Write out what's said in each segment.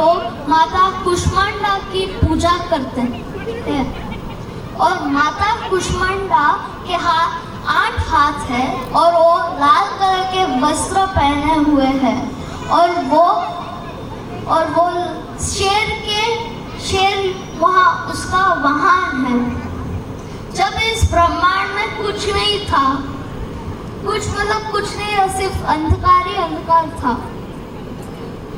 लोग माता कुष्मांडा की पूजा करते हैं और माता कुष्मांडा के हाथ 8 हाथ है और वो लाल कलर के वस्त्र पहने हुए हैं और वो शेर वहाँ उसका वाहन है। जब इस ब्रह्मांड में कुछ नहीं था, कुछ नहीं, सिर्फ अंधकार ही अंधकार था,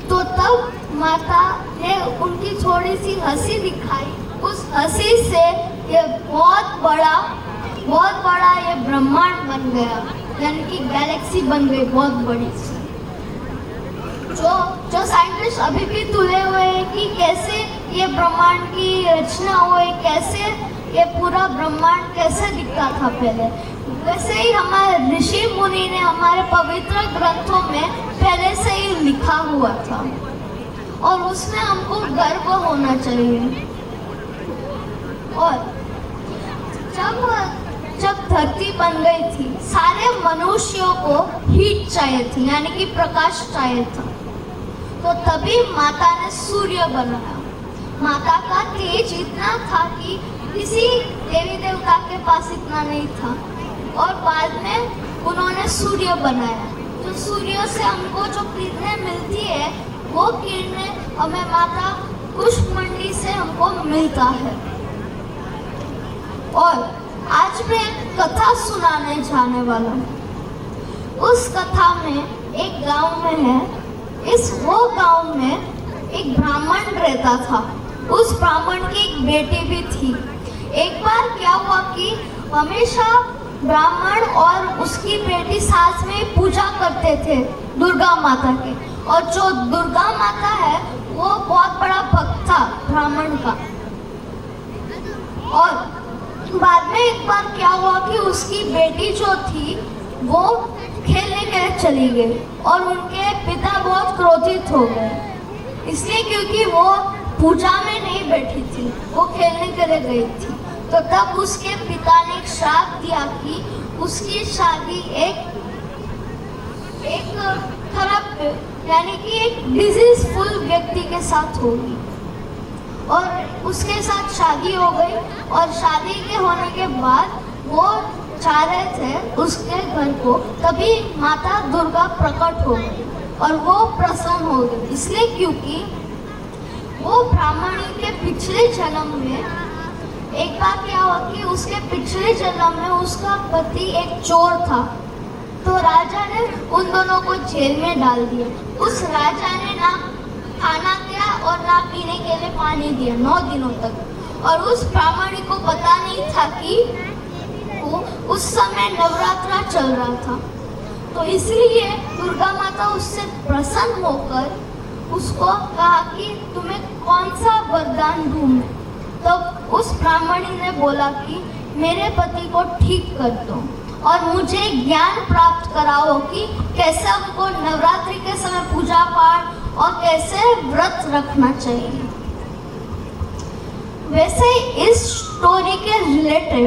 तो तब माता ने उनकी थोड़ी सी हंसी दिखाई। उस हंसी से ये बहुत बड़ा ये ब्रह्मांड बन गया, यानी कि गैलेक्सी बन गई बहुत बड़ी सी। जो साइंटिस्ट अभी भी तुले हुए हैं कि कैसे ये ब्रह्मांड की रचना हुई, कैसे ये पूरा ब्रह्मांड कैसे दिखता था पहले। वैसे ही हमारे ऋषि मुनि ने हमारे पवित्र ग्रंथों में पहले से ही लिखा हुआ था और उसमें हमको गर्व होना चाहिए। और जब धरती बन गई थी, सारे मनुष्यों को हीट चाहिए थी, यानी कि प्रकाश चाहिए था, तो तभी माता ने सूर्य बनाया। माता का तेज इतना था कि किसी देवी देवता के पास इतना नहीं था और बाद में उन्होंने सूर्य बनाया। तो सूर्य से हमको जो किरणें मिलती है, वो किरणें हमें माता कुष्मांडा से हमको मिलता है। और आज मैं एक कथा सुनाने जाने वाला हूँ। उस कथा में एक गांव में है, वो गांव में एक ब्राह्मण रहता था। उस ब्राह्मण की एक बेटी भी थी। एक बार क्या हुआ कि हमेशा ब्राह्मण और उसकी बेटी साथ में पूजा करते थे दुर्गा माता के, और जो दुर्गा माता है वो बहुत बड़ा भक्त था ब्राह्मण का। और बाद में एक बार क्या हुआ कि उसकी बेटी जो थी वो खेलने के लिए चली गई और उनके पिता बहुत क्रोधित हो गए, इसलिए क्योंकि वो पूजा में नहीं बैठी थी, वो खेलने के लिए गई थी। तो तब उसके पिता ने एक श्राप दिया कि उसकी शादी एक खराब, यानी कि एक डिजीजफुल व्यक्ति के साथ होगी। और उसके साथ शादी हो गई और शादी के होने के बाद वो चाह रहे थे उसके घर को, तभी माता दुर्गा प्रकट हो गई और वो प्रसन्न हो गई, इसलिए क्योंकि वो ब्राह्मणी के पिछले जन्म में एक बार क्या हुआ कि उसके पिछले जन्म में उसका पति एक चोर था। तो राजा ने उन दोनों को जेल में डाल दिया। उस राजा ने ना खाना दिया और ना पीने के लिए पानी दिया 9 दिनों तक। और उस ब्राह्मणी को पता नहीं था कि उस समय नवरात्रा चल रहा था। तो इसलिए दुर्गा माता उससे प्रसन्न होकर उसको कहा कि तुम्हें कौन सा वरदान दूं। तो उस ब्राह्मणी ने बोला कि मेरे पति को ठीक कर दो और मुझे ज्ञान प्राप्त कराओ कि कैसे हमको नवरात्रि के समय पूजा पाठ और कैसे व्रत रखना चाहिए। वैसे इस स्टोरी के रिलेटेड